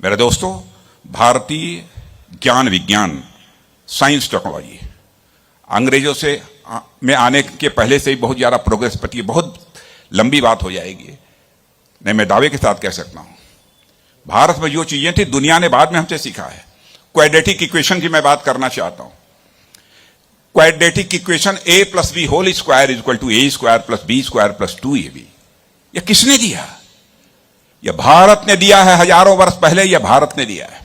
मेरे दोस्तों, भारतीय ज्ञान विज्ञान साइंस टेक्नोलॉजी अंग्रेजों से में आने के पहले से ही बहुत ज़्यादा प्रोग्रेस पती है। बहुत लंबी बात हो जाएगी, नहीं मैं दावे के साथ कह सकता हूं। भारत में जो चीजें थी दुनिया ने बाद में हमसे सीखा है। क्वाड्रेटिक इक्वेशन की मैं बात करना चाहता हूं। Quadratic equation a plus b whole square equal to a square plus b square plus 2ab, यह किसने दिया? यह भारत ने दिया है। हजारों वर्ष पहले यह भारत ने दिया है।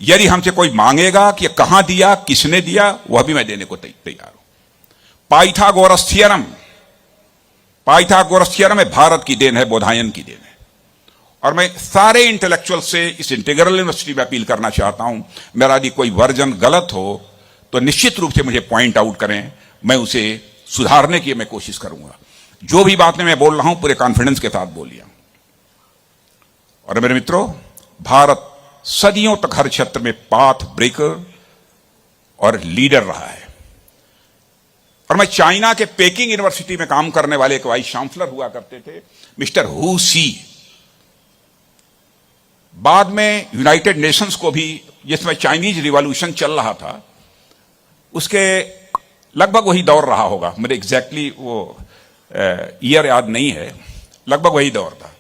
यदि हमसे कोई मांगेगा कि कहां दिया, किसने दिया, वह भी मैं देने को तैयार हूं। पाइथागोरस थ्योरम है, भारत की देन है, बोधायन की देन है। और मैं सारे इंटेलेक्चुअल से इस इंटीग्रल यूनिवर्सिटी में अपील करना चाहता हूं, मेरा यदि कोई वर्जन गलत हो तो निश्चित रूप से मुझे पॉइंट आउट करें, मैं उसे सुधारने की मैं कोशिश करूंगा। जो भी बातें मैं बोल रहा हूं पूरे कॉन्फिडेंस के साथ बोलिए। और मेरे मित्रों, भारत सदियों तक हर क्षेत्र में पाथ ब्रेकर और लीडर रहा है। और मैं चाइना के पेकिंग यूनिवर्सिटी में काम करने वाले एक वाइस चांसलर हुआ करते थे, मिस्टर हु सी। बाद में यूनाइटेड नेशंस को भी, जिसमें चाइनीज रिवॉल्यूशन चल रहा था, उसके लगभग वही दौर रहा होगा, मुझे एग्जैक्टली वो ईयर याद नहीं है, लगभग वही दौर था।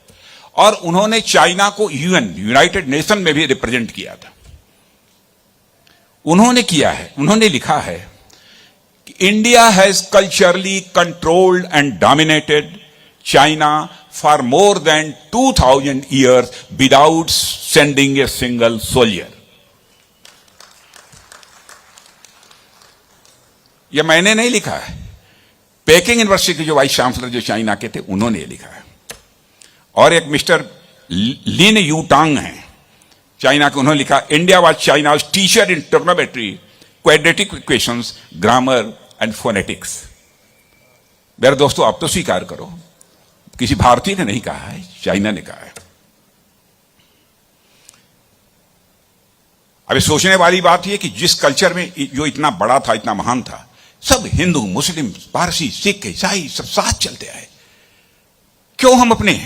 और उन्होंने चाइना को यूनाइटेड नेशन में भी रिप्रेजेंट किया था। उन्होंने किया है, उन्होंने लिखा है कि India has culturally controlled and dominated China for more than 2000 years without sending a single soldier. यह मैंने नहीं लिखा है, पेकिंग यूनिवर्सिटी के जो वाइस चांसलर जो चाइना के थे उन्होंने लिखा है। और एक मिस्टर लिन यू टांग हैं चाइना के, उन्होंने लिखा India was China's teacher in trigonometry, quadratic equations, grammar and phonetics. मेरे दोस्तों, आप तो स्वीकार करो, किसी भारतीय ने नहीं कहा है, चाइना ने कहा है। अभी सोचने वाली बात यह कि जिस कल्चर में जो इतना बड़ा था, इतना महान था, सब हिंदू, मुस्लिम, पारसी, सिख, ईसाई सब साथ चलते आए, क्यों हम अपने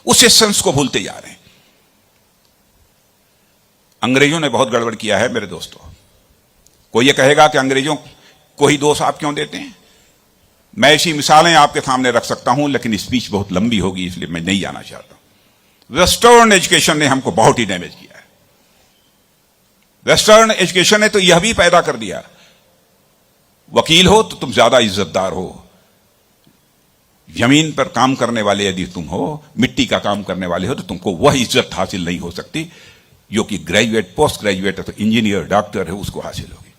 उस एसेंस को भूलते जा रहे हैं? अंग्रेजों ने बहुत गड़बड़ किया है मेरे दोस्तों। कोई ये कहेगा कि अंग्रेजों को ही दोष आप क्यों देते हैं? मैं ऐसी मिसालें आपके सामने रख सकता हूं, लेकिन स्पीच बहुत लंबी होगी, इसलिए मैं नहीं जाना चाहता। वेस्टर्न एजुकेशन ने हमको बहुत ही डैमेज किया है। वेस्टर्न एजुकेशन ने तो यह भी पैदा कर दिया, वकील हो तो तुम ज्यादा इज्जतदार हो, जमीन पर काम करने वाले यदि तुम हो, मिट्टी का काम करने वाले हो, तो तुमको वह इज्जत हासिल नहीं हो सकती जो कि ग्रेजुएट, पोस्ट ग्रेजुएट है, तो इंजीनियर, डॉक्टर है, उसको हासिल होगी।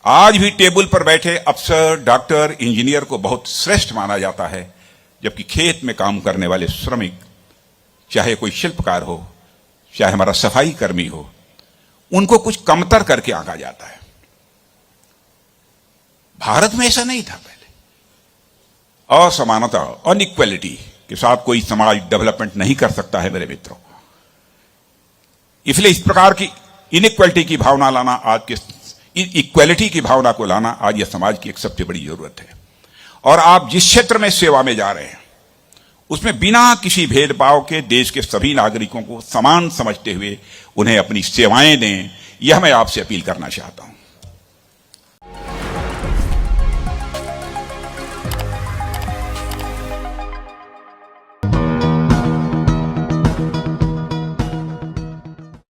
आज भी टेबल पर बैठे अफसर, डॉक्टर, इंजीनियर को बहुत श्रेष्ठ माना जाता है, जबकि खेत में काम करने वाले श्रमिक, चाहे कोई शिल्पकार हो, चाहे हमारा सफाई कर्मी हो, उनको कुछ कमतर करके आंका जाता है। भारत में ऐसा नहीं था पहले। असमानता, अनइक्वलिटी के साथ कोई समाज डेवलपमेंट नहीं कर सकता है मेरे मित्रों। इसलिए इस प्रकार की इनइक्वलिटी की भावना लाना, आज के इक्वलिटी की भावना को लाना आज यह समाज की एक सबसे बड़ी जरूरत है। और आप जिस क्षेत्र में सेवा में जा रहे हैं, उसमें बिना किसी भेदभाव के देश के सभी नागरिकों को समान समझते हुए उन्हें अपनी सेवाएं दें, यह मैं आपसे अपील करना चाहता हूं।